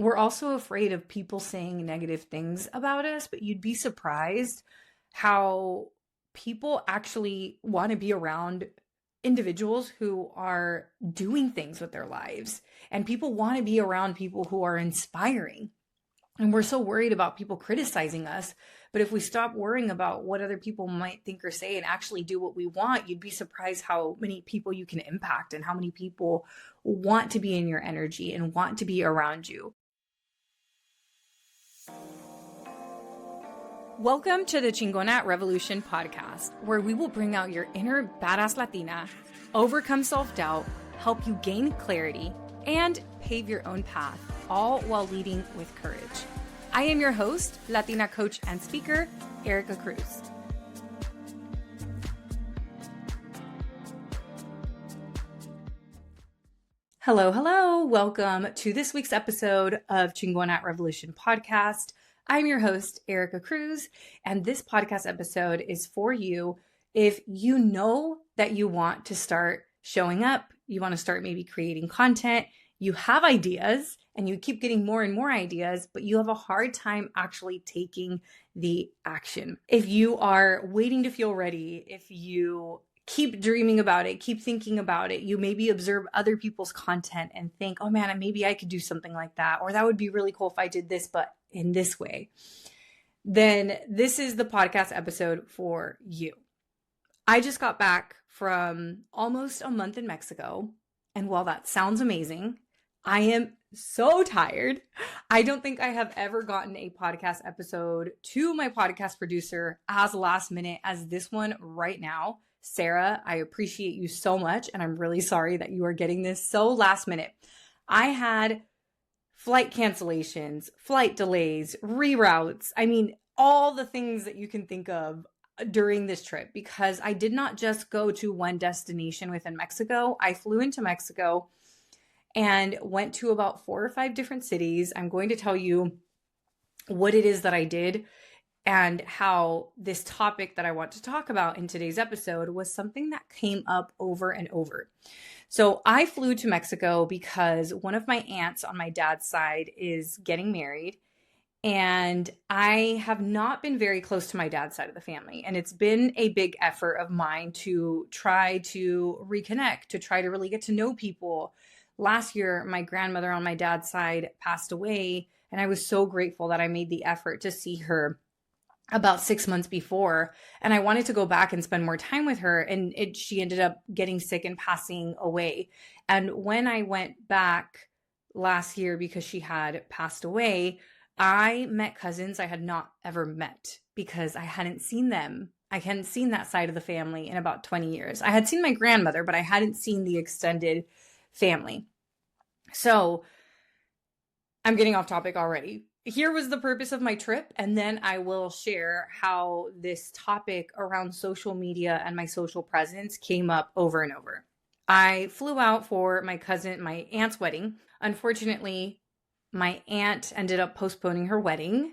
we're also afraid of people saying negative things about us, but you'd be surprised how people actually want to be around individuals who are doing things with their lives. And people want to be around people who are inspiring. And we're so worried about people criticizing us. But if we stop worrying about what other people might think or say and actually do what we want, you'd be surprised how many people you can impact and how many people want to be in your energy and want to be around you. Welcome to the Chingona Revolution podcast, where we will bring out your inner badass Latina, overcome self-doubt, help you gain clarity, and pave your own path, all while leading with courage. I am your host, Latina coach and speaker, Erika Cruz. Hello. Welcome to this week's episode of Chingona Revolution podcast. I'm your host, Erika Cruz, and this podcast episode is for you if you know that you want to start showing up, you want to start maybe creating content, you have ideas, and you keep getting more and more ideas, but you have a hard time actually taking the action. If you are waiting to feel ready, if you keep dreaming about it, keep thinking about it, you maybe observe other people's content and think, oh man, maybe I could do something like that, or that would be really cool if I did this, but in this way, then this is the podcast episode for you. I just got back from almost a month in Mexico, and while that sounds amazing, I am so tired. I don't think I have ever gotten a podcast episode to my podcast producer as last minute as this one right now. Sarah, I appreciate you so much, and I'm really sorry that you are getting this so last minute. I had flight cancellations, flight delays, reroutes. All the things that you can think of during this trip, because I did not just go to one destination within Mexico. I flew into Mexico and went to about 4 or 5 different cities. I'm going to tell you what it is that I did and how this topic that I want to talk about in today's episode was something that came up over and over. So I flew to Mexico because one of my aunts on my dad's side is getting married, and I have not been very close to my dad's side of the family. And it's been a big effort of mine to try to reconnect, to try to really get to know people. Last year, my grandmother on my dad's side passed away, and I was so grateful that I made the effort to see her about 6 months before, and I wanted to go back and spend more time with her, and she ended up getting sick and passing away. And when I went back last year because she had passed away, I met cousins I had not ever met because I hadn't seen them. I hadn't seen that side of the family in about 20 years. I had seen my grandmother, but I hadn't seen the extended family. So I'm getting off topic already. Here was the purpose of my trip, and then I will share how this topic around social media and my social presence came up over and over. I flew out for my aunt's wedding. Unfortunately, my aunt ended up postponing her wedding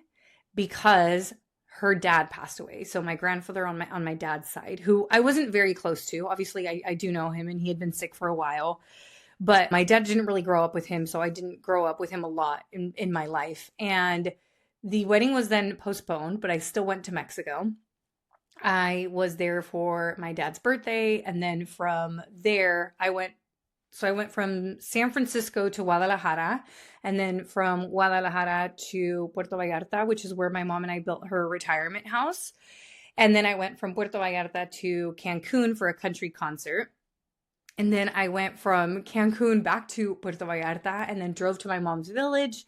because her dad passed away. So my grandfather on my dad's side, who I wasn't very close to. Obviously, I do know him, and he had been sick for a while. But my dad didn't really grow up with him, so I didn't grow up with him a lot in my life. And the wedding was then postponed, but I still went to Mexico. I was there for my dad's birthday, and then from there, I went from San Francisco to Guadalajara, and then from Guadalajara to Puerto Vallarta, which is where my mom and I built her retirement house. And then I went from Puerto Vallarta to Cancun for a country concert. And then I went from Cancun back to Puerto Vallarta and then drove to my mom's village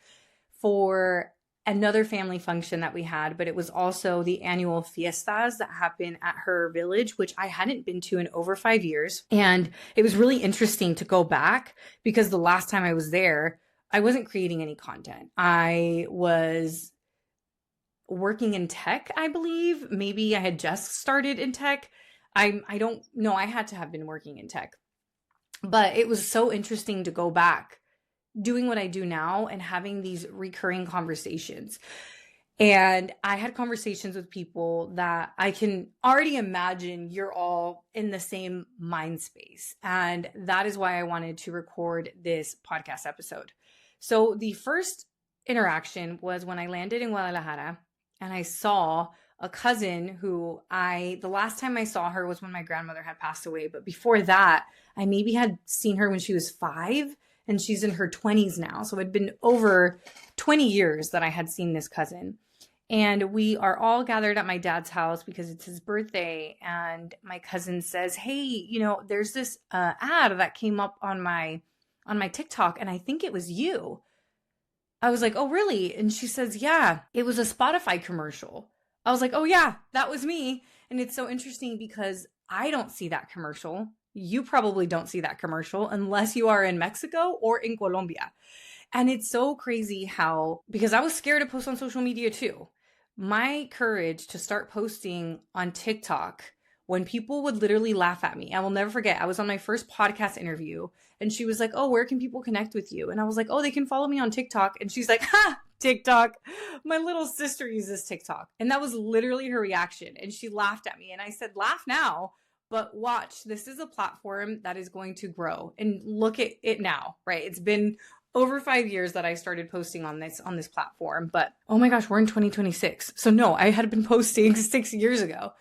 for another family function that we had. But it was also the annual fiestas that happen at her village, which I hadn't been to in over 5 years. And it was really interesting to go back because the last time I was there, I wasn't creating any content. I was working in tech, I believe. Maybe I had just started in tech. I don't know. I had to have been working in tech. But it was so interesting to go back doing what I do now and having these recurring conversations. And I had conversations with people that I can already imagine you're all in the same mind space. And that is why I wanted to record this podcast episode. So the first interaction was when I landed in Guadalajara and I saw a cousin who the last time I saw her was when my grandmother had passed away. But before that, I maybe had seen her when she was 5 and she's in her 20s now. So it had been over 20 years that I had seen this cousin. And we are all gathered at my dad's house because it's his birthday. And my cousin says, hey, there's this ad that came up on my TikTok, and I think it was you. I was like, oh, really? And she says, yeah, it was a Spotify commercial. I was like, oh, yeah, that was me. And it's so interesting because I don't see that commercial. You probably don't see that commercial unless you are in Mexico or in Colombia. And it's so crazy how, because I was scared to post on social media too. My courage to start posting on TikTok when people would literally laugh at me. I will never forget. I was on my first podcast interview and she was like, oh, where can people connect with you? And I was like, oh, they can follow me on TikTok. And she's like, ha, TikTok. My little sister uses TikTok. And that was literally her reaction. And she laughed at me. And I said, laugh now, but watch. This is a platform that is going to grow. And look at it now, right? It's been over 5 years that I started posting on this platform. But oh my gosh, we're in 2026. So no, I had been posting 6 years ago.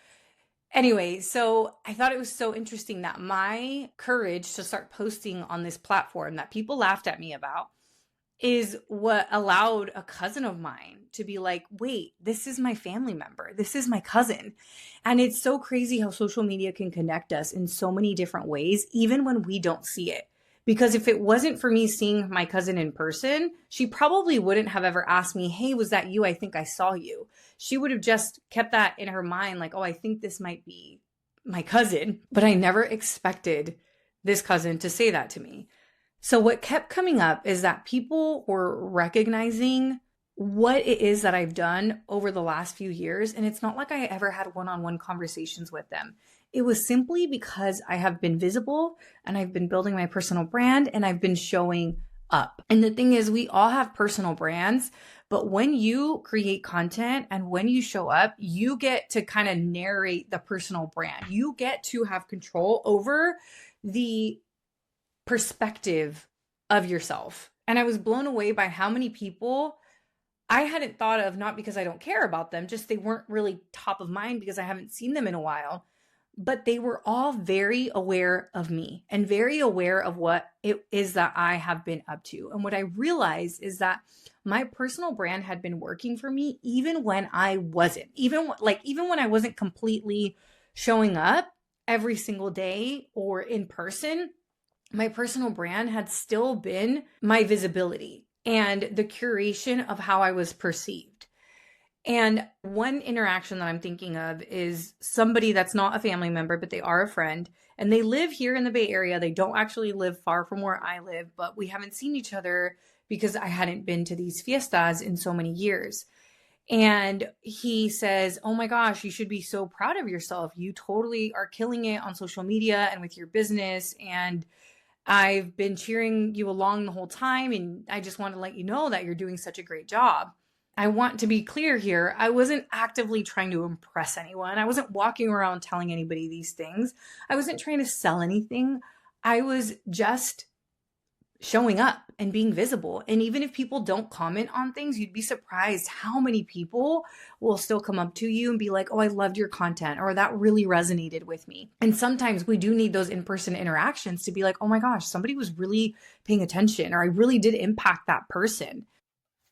Anyway, so I thought it was so interesting that my courage to start posting on this platform that people laughed at me about is what allowed a cousin of mine to be like, wait, this is my family member. This is my cousin. And it's so crazy how social media can connect us in so many different ways, even when we don't see it. Because if it wasn't for me seeing my cousin in person, she probably wouldn't have ever asked me, hey, was that you? I think I saw you. She would have just kept that in her mind, like, oh, I think this might be my cousin. But I never expected this cousin to say that to me. So what kept coming up is that people were recognizing what it is that I've done over the last few years. And it's not like I ever had one-on-one conversations with them. It was simply because I have been visible and I've been building my personal brand and I've been showing up. And the thing is, we all have personal brands, but when you create content and when you show up, you get to kind of narrate the personal brand. You get to have control over the perspective of yourself. And I was blown away by how many people I hadn't thought of, not because I don't care about them, just they weren't really top of mind because I haven't seen them in a while. But they were all very aware of me and very aware of what it is that I have been up to. And what I realized is that my personal brand had been working for me even when I wasn't, even when I wasn't completely showing up every single day or in person. My personal brand had still been my visibility and the curation of how I was perceived. And one interaction that I'm thinking of is somebody that's not a family member, but they are a friend, and they live here in the Bay Area. They don't actually live far from where I live, but we haven't seen each other because I hadn't been to these fiestas in so many years. And he says, oh my gosh, you should be so proud of yourself. You totally are killing it on social media and with your business. And I've been cheering you along the whole time. And I just want to let you know that you're doing such a great job. I want to be clear here. I wasn't actively trying to impress anyone. I wasn't walking around telling anybody these things. I wasn't trying to sell anything. I was just showing up and being visible. And even if people don't comment on things, you'd be surprised how many people will still come up to you and be like, oh, I loved your content, or that really resonated with me. And sometimes we do need those in-person interactions to be like, oh my gosh, somebody was really paying attention, or I really did impact that person.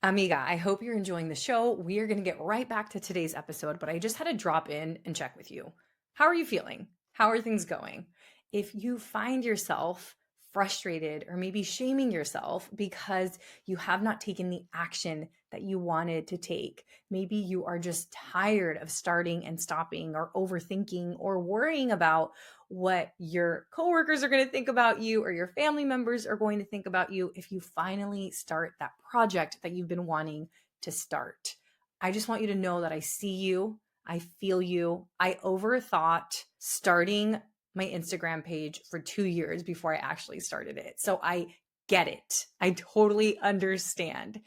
Amiga, I hope you're enjoying the show. We are going to get right back to today's episode, but I just had to drop in and check with you. How are you feeling? How are things going? If you find yourself frustrated or maybe shaming yourself because you have not taken the action that you wanted to take, maybe you are just tired of starting and stopping or overthinking or worrying about what your coworkers are going to think about you or your family members are going to think about you if you finally start that project that you've been wanting to start. I just want you to know that I see you. I feel you. I overthought starting my Instagram page for 2 years before I actually started it. So I get it. I totally understand.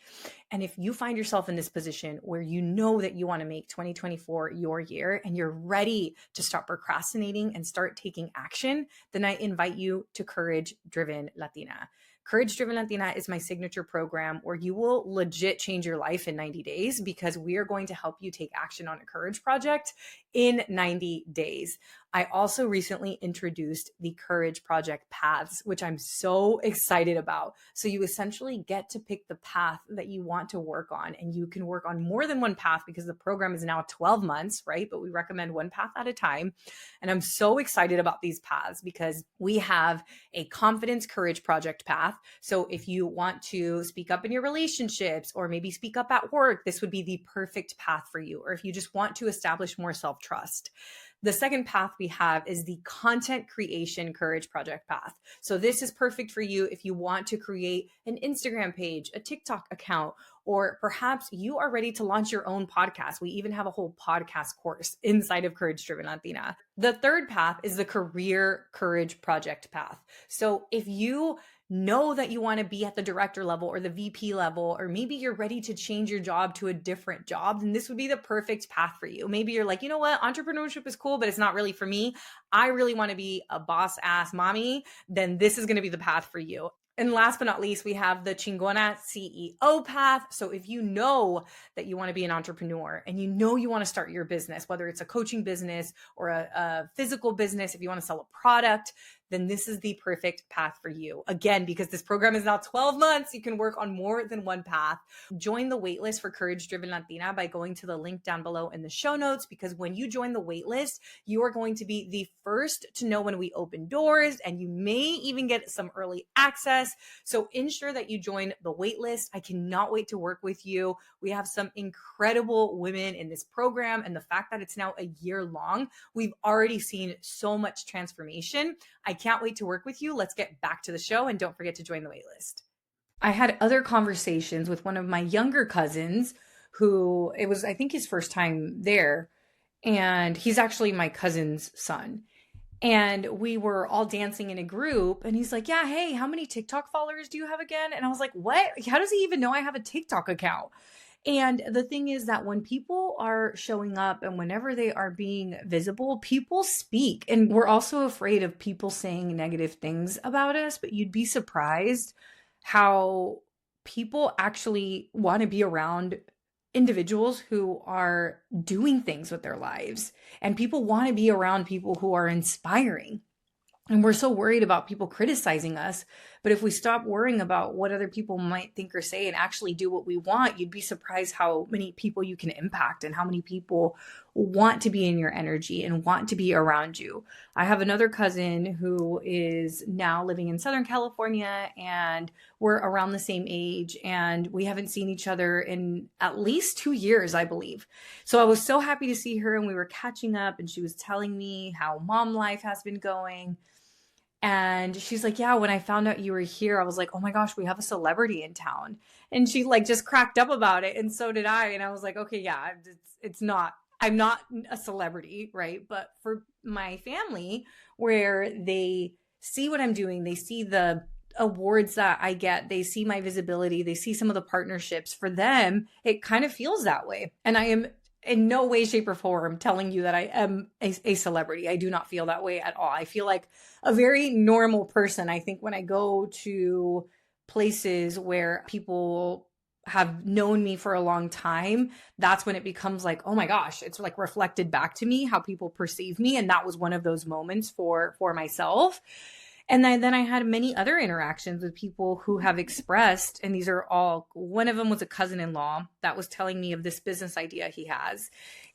And if you find yourself in this position where you know that you want to make 2024 your year and you're ready to stop procrastinating and start taking action, then I invite you to Courage Driven Latina. Courage Driven Latina is my signature program where you will legit change your life in 90 days because we are going to help you take action on a courage project in 90 days. I also recently introduced the Courage Project Paths, which I'm so excited about. So you essentially get to pick the path that you want to work on, and you can work on more than one path because the program is now 12 months, right? But we recommend one path at a time. And I'm so excited about these paths because we have a confidence courage project path. So if you want to speak up in your relationships or maybe speak up at work, this would be the perfect path for you. Or if you just want to establish more self-trust. The second path we have is the content creation courage project path. So this is perfect for you if you want to create an Instagram page, a TikTok account, or perhaps you are ready to launch your own podcast. We even have a whole podcast course inside of Courage Driven Latina. The third path is the career courage project path. So if you know that you want to be at the director level or the VP level, or maybe you're ready to change your job to a different job, then this would be the perfect path for you. Maybe you're like, you know what, entrepreneurship is cool, but it's not really for me. I really want to be a boss ass mommy. Then this is going to be the path for you. And last but not least, we have the Chingona CEO path. So if you know that you want to be an entrepreneur and you know you want to start your business, whether it's a coaching business or a physical business, if you want to sell a product, then this is the perfect path for you. Again, because this program is now 12 months, you can work on more than one path. Join the waitlist for Courage Driven Latina by going to the link down below in the show notes, because when you join the waitlist, you are going to be the first to know when we open doors, and you may even get some early access. So ensure that you join the waitlist. I cannot wait to work with you. We have some incredible women in this program, and the fact that it's now a year long, we've already seen so much transformation. I can't wait to work with you. Let's get back to the show, and don't forget to join the waitlist. I had other conversations with one of my younger cousins who it was, I think, his first time there. And he's actually my cousin's son. And we were all dancing in a group, and he's like, yeah, hey, how many TikTok followers do you have again? And I was like, what? How does he even know I have a TikTok account? And the thing is that when people are showing up and whenever they are being visible, people speak. And we're also afraid of people saying negative things about us, but you'd be surprised how people actually want to be around individuals who are doing things with their lives. And people want to be around people who are inspiring. And we're so worried about people criticizing us. But if we stop worrying about what other people might think or say and actually do what we want, you'd be surprised how many people you can impact and how many people want to be in your energy and want to be around you. I have another cousin who is now living in Southern California, and we're around the same age, and we haven't seen each other in at least 2 years, I believe. So I was so happy to see her, and we were catching up, and she was telling me how mom life has been going. And she's like, yeah, when I found out you were here, I was like, oh my gosh, we have a celebrity in town. And she like just cracked up about it. And so did I. And I was like, okay, yeah, I'm not a celebrity, right? But for my family, where they see what I'm doing, they see the awards that I get, they see my visibility, they see some of the partnerships, for them, it kind of feels that way. And I am in no way, shape, or form telling you that I am a celebrity. I do not feel that way at all. I feel like a very normal person. I think when I go to places where people have known me for a long time, that's when it becomes like, oh my gosh, it's like reflected back to me how people perceive me. And that was one of those moments for myself. And then I had many other interactions with people who have expressed, and these are all, one of them was a cousin-in-law that was telling me of this business idea he has.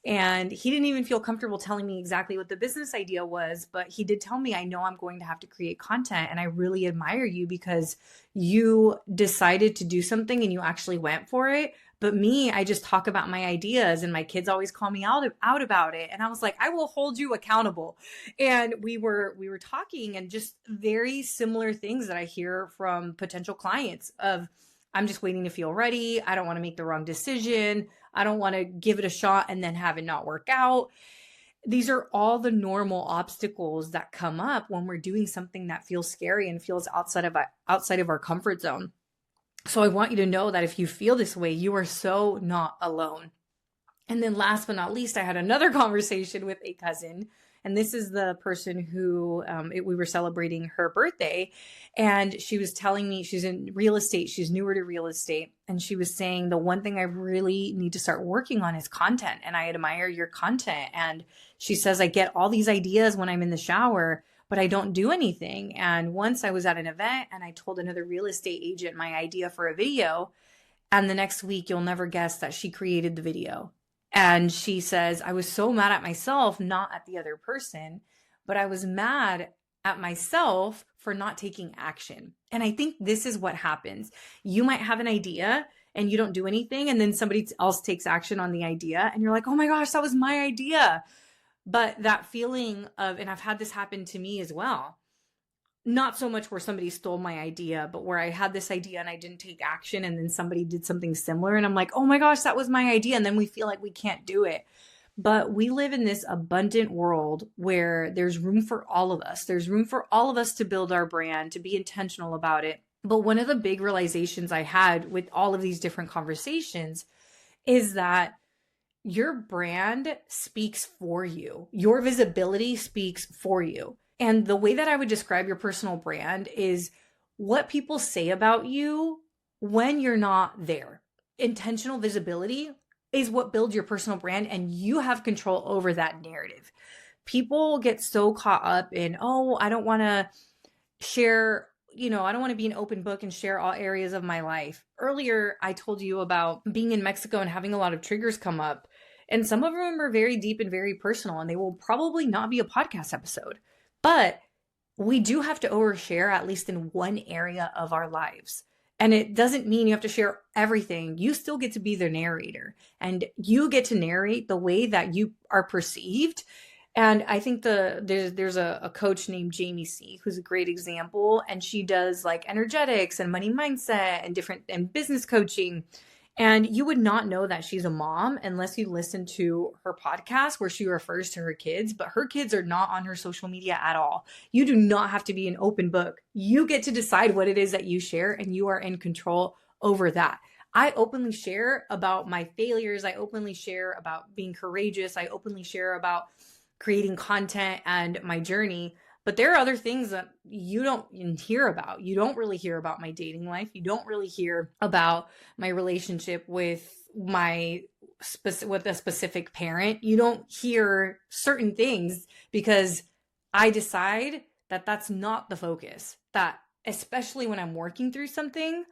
And he didn't even feel comfortable telling me exactly what the business idea was, but he did tell me, I know I'm going to have to create content, and I really admire you because you decided to do something and you actually went for it. But me, I just talk about my ideas, and my kids always call me out about it. And I was like, I will hold you accountable. And we were talking, and just very similar things that I hear from potential clients of, I'm just waiting to feel ready. I don't want to make the wrong decision. I don't want to give it a shot and then have it not work out. These are all the normal obstacles that come up when we're doing something that feels scary and feels outside of our comfort zone. So I want you to know that if you feel this way, you are so not alone. And then last but not least, I had another conversation with a cousin, And this is the person who we were celebrating her birthday. And she was telling me she's in real estate. She's newer to real estate. And she was saying the one thing I really need to start working on is content. And I admire your content. And she says, I get all these ideas when I'm in the shower, but I don't do anything. And once I was at an event and I told another real estate agent my idea for a video. And the next week, you'll never guess that she created the video. And she says, I was so mad at myself, not at the other person, but I was mad at myself for not taking action. And I think this is what happens. You might have an idea and you don't do anything, and then somebody else takes action on the idea and you're like, oh my gosh, that was my idea. But that feeling of, and I've had this happen to me as well, not so much where somebody stole my idea, but where I had this idea and I didn't take action, and then somebody did something similar and I'm like, oh my gosh, that was my idea. And then we feel like we can't do it. But we live in this abundant world where there's room for all of us. There's room for all of us to build our brand, to be intentional about it. But one of the big realizations I had with all of these different conversations is that your brand speaks for you. Your visibility speaks for you. And the way that I would describe your personal brand is what people say about you when you're not there. Intentional visibility is what builds your personal brand, and you have control over that narrative. People get so caught up in, oh, I don't want to share, I don't want to be an open book and share all areas of my life. Earlier, I told you about being in Mexico and having a lot of triggers come up. And some of them are very deep and very personal, and they will probably not be a podcast episode. But we do have to overshare at least in one area of our lives. And it doesn't mean you have to share everything. You still get to be the narrator, and you get to narrate the way that you are perceived. And I think there's a coach named Jamie C, who's a great example. And she does like energetics and money mindset and business coaching. And you would not know that she's a mom unless you listen to her podcast where she refers to her kids, but her kids are not on her social media at all. You do not have to be an open book. You get to decide what it is that you share, and you are in control over that. I openly share about my failures. I openly share about being courageous. I openly share about creating content and my journey. But there are other things that you don't hear about. You don't really hear about my dating life. You don't really hear about my relationship with a specific parent. You don't hear certain things because I decide that that's not the focus. That especially when I'm working through something,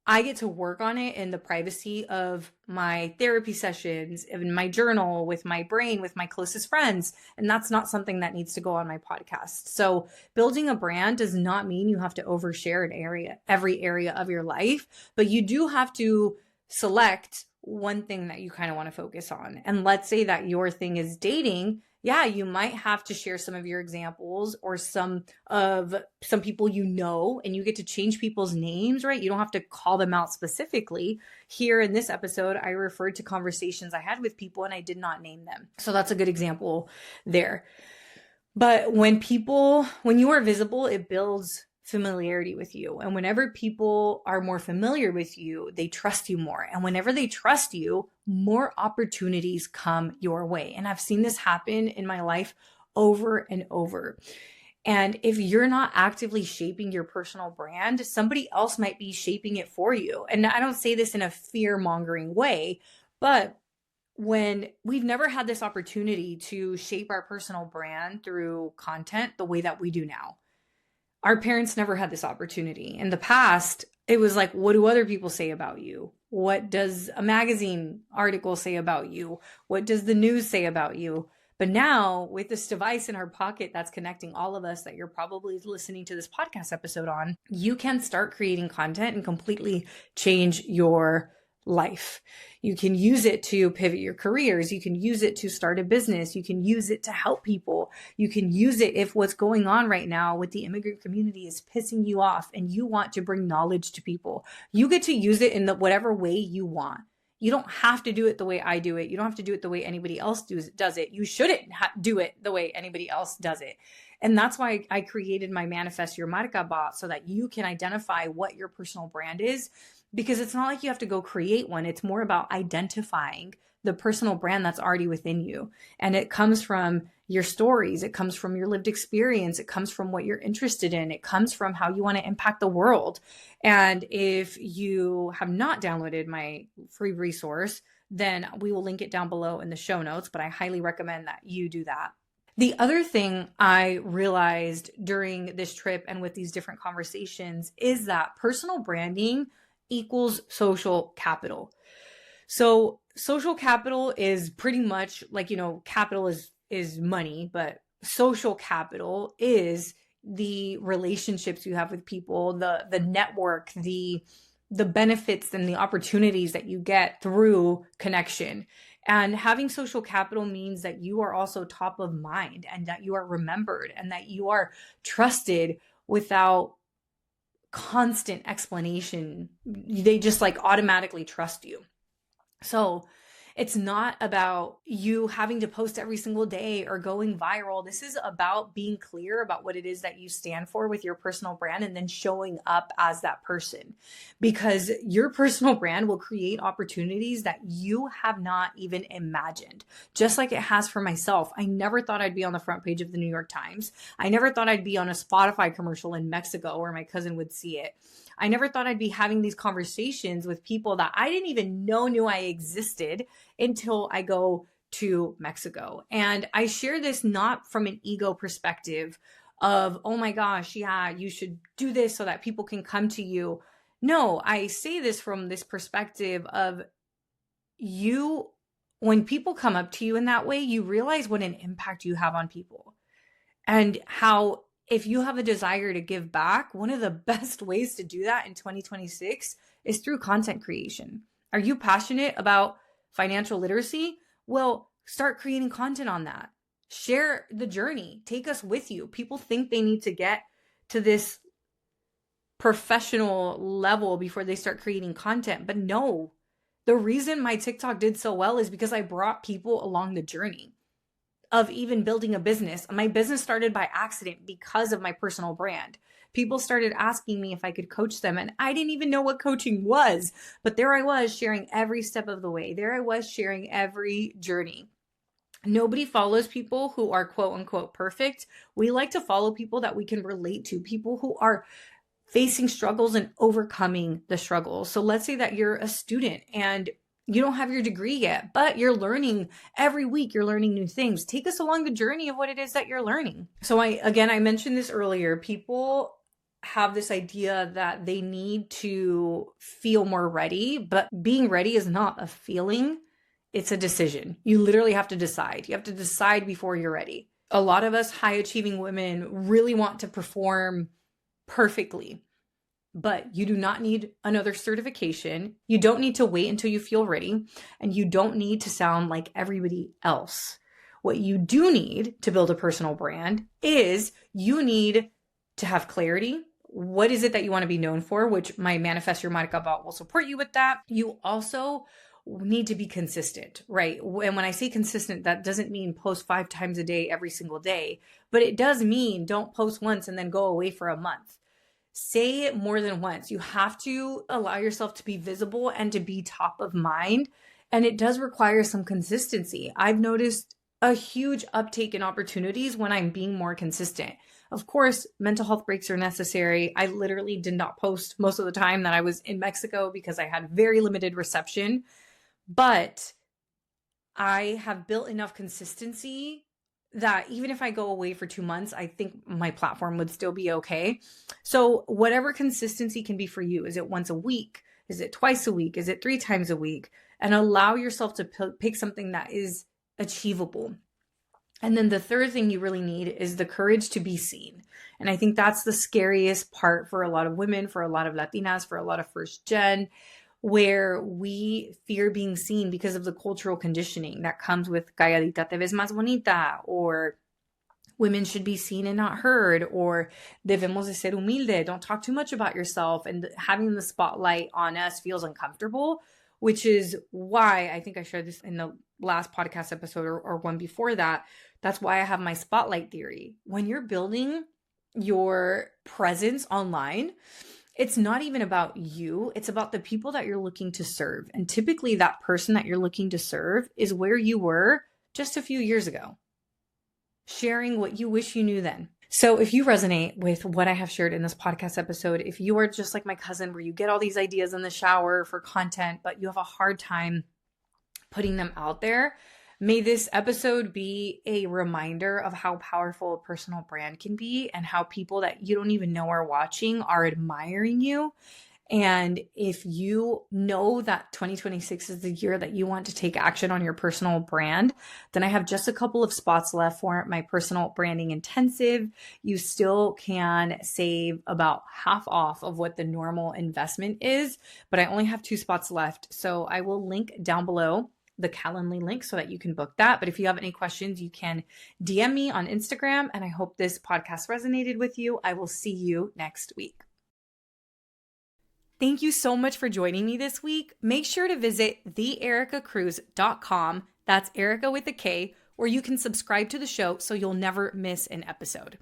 I get to work on it in the privacy of my therapy sessions, in my journal, with my brain, with my closest friends. And that's not something that needs to go on my podcast. So building a brand does not mean you have to overshare every area of your life, but you do have to select one thing that you kind of want to focus on. And let's say that your thing is dating. Yeah, you might have to share some of your examples or some people and you get to change people's names, right? You don't have to call them out specifically. Here in this episode, I referred to conversations I had with people and I did not name them. So that's a good example there. But when you are visible, it builds familiarity with you. And whenever people are more familiar with you, they trust you more. And whenever they trust you, more opportunities come your way. And I've seen this happen in my life over and over. And if you're not actively shaping your personal brand, somebody else might be shaping it for you. And I don't say this in a fear-mongering way, but when we've never had this opportunity to shape our personal brand through content the way that we do now. Our parents never had this opportunity. In the past, it was like, what do other people say about you? What does a magazine article say about you? What does the news say about you? But now with this device in our pocket that's connecting all of us that you're probably listening to this podcast episode on, you can start creating content and completely change your life. You can use it to pivot your careers. You can use it to start a business. You can use it to help people. You can use it if what's going on right now with the immigrant community is pissing you off and you want to bring knowledge to people. You get to use it in whatever way you want. You don't have to do it the way I do it. You don't have to do it the way anybody else does it. You shouldn't do it the way anybody else does it. And that's why I created my Manifest Your Marca bot so that you can identify what your personal brand is because it's not like you have to go create one. It's more about identifying the personal brand that's already within you. And it comes from your stories. It comes from your lived experience. It comes from what you're interested in. It comes from how you want to impact the world. And if you have not downloaded my free resource, then we will link it down below in the show notes, but I highly recommend that you do that. The other thing I realized during this trip and with these different conversations is that personal branding equals social capital. So social capital is pretty much like, capital is money, but social capital is the relationships you have with people, the network, the benefits and the opportunities that you get through connection. And having social capital means that you are also top of mind and that you are remembered and that you are trusted without constant explanation. They just automatically trust you. So it's not about you having to post every single day or going viral. This is about being clear about what it is that you stand for with your personal brand and then showing up as that person, because your personal brand will create opportunities that you have not even imagined. Just like it has for myself. I never thought I'd be on the front page of the New York Times. I never thought I'd be on a Spotify commercial in Mexico where my cousin would see it. I never thought I'd be having these conversations with people that I didn't even knew I existed until I go to Mexico. And I share this not from an ego perspective of, oh my gosh, yeah, you should do this so that people can come to you. No, I say this from this perspective of when people come up to you in that way, you realize what an impact you have on people and how if you have a desire to give back, one of the best ways to do that in 2026 is through content creation. Are you passionate about financial literacy? Well, start creating content on that. Share the journey. Take us with you. People think they need to get to this professional level before they start creating content. But no, the reason my TikTok did so well is because I brought people along the journey of even building a business. My business started by accident because of my personal brand. People started asking me if I could coach them, and I didn't even know what coaching was. But there I was sharing every step of the way. There I was sharing every journey. Nobody follows people who are quote unquote perfect. We like to follow people that we can relate to, people who are facing struggles and overcoming the struggles. So let's say that you're a student and you don't have your degree yet, but you're learning every week. You're learning new things. Take us along the journey of what it is that you're learning. So I mentioned this earlier. People have this idea that they need to feel more ready, but being ready is not a feeling. It's a decision. You literally have to decide. You have to decide before you're ready. A lot of us high achieving women really want to perform perfectly. But you do not need another certification. You don't need to wait until you feel ready. And you don't need to sound like everybody else. What you do need to build a personal brand is you need to have clarity. What is it that you want to be known for? Which my Manifest Your Marca bot will support you with that. You also need to be consistent, right? And when I say consistent, that doesn't mean post 5 times a day, every single day. But it does mean don't post once and then go away for a month. Say it more than once. You have to allow yourself to be visible and to be top of mind. And it does require some consistency. I've noticed a huge uptake in opportunities when I'm being more consistent. Of course, mental health breaks are necessary. I literally did not post most of the time that I was in Mexico because I had very limited reception. But I have built enough consistency that even if I go away for 2 months, I think my platform would still be okay. So whatever consistency can be for you, is it once a week? Is it twice a week? Is it 3 times a week? And allow yourself to pick something that is achievable. And then the third thing you really need is the courage to be seen. And I think that's the scariest part for a lot of women, for a lot of Latinas, for a lot of first gen, where we fear being seen because of the cultural conditioning that comes with calladita te ves más bonita, or women should be seen and not heard, or debemos de ser humilde, don't talk too much about yourself. And having the spotlight on us feels uncomfortable, which is why I think I shared this in the last podcast episode or one before that. That's why I have my spotlight theory. When you're building your presence online, it's not even about you. It's about the people that you're looking to serve. And typically that person that you're looking to serve is where you were just a few years ago, sharing what you wish you knew then. So if you resonate with what I have shared in this podcast episode, if you are just like my cousin where you get all these ideas in the shower for content, but you have a hard time putting them out there, may this episode be a reminder of how powerful a personal brand can be and how people that you don't even know are watching are admiring you. And if you know that 2026 is the year that you want to take action on your personal brand, then I have just a couple of spots left for my personal branding intensive. You still can save about half off of what the normal investment is, but I only have 2 spots left. So I will link down below the Calendly link so that you can book that. But if you have any questions, you can DM me on Instagram. And I hope this podcast resonated with you. I will see you next week. Thank you so much for joining me this week. Make sure to visit theerikacruz.com. That's Erika with a K, where you can subscribe to the show so you'll never miss an episode.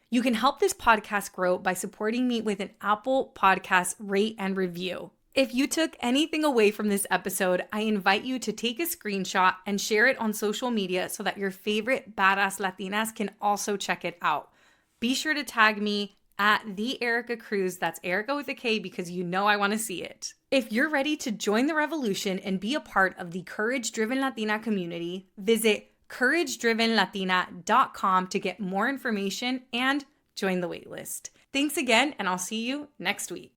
You can help this podcast grow by supporting me with an Apple Podcast rate and review. If you took anything away from this episode, I invite you to take a screenshot and share it on social media so that your favorite badass Latinas can also check it out. Be sure to tag me at the Erika Cruz. That's Erika with a K, because you know I want to see it. If you're ready to join the revolution and be a part of the Courage Driven Latina community, visit couragedrivenlatina.com to get more information and join the waitlist. Thanks again, and I'll see you next week.